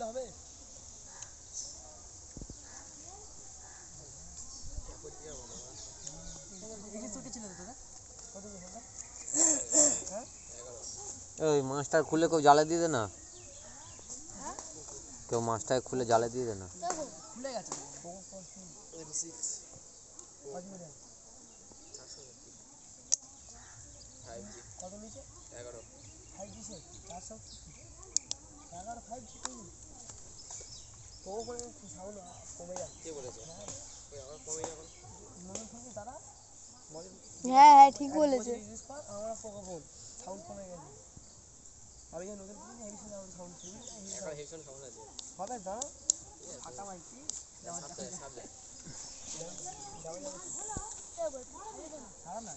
দিলে হবে ওই মাছটা খুলে কেউ জালে দিয়ে দে না কেউ মাছটা খুলে জালে দিয়ে দে না খুলে গেছে কত নিচে 11 5G সে 400 11 5G তো করে সাউন্ড কমে যাচ্ছে কে বলেছে ওই আমার কমে যাবে নতুন শুনছি দাদা হ্যাঁ হ্যাঁ ঠিক বলেছে আমরা পোকা ফোন সাউন্ড কমে গেছে আমি যে নতুন কিনে হেভি সাউন্ড শুনি এখন হেভি সাউন্ড আছে হবে দাঁড়া ফাটা মাইকি সামনে সামনে যাও যাও সারা না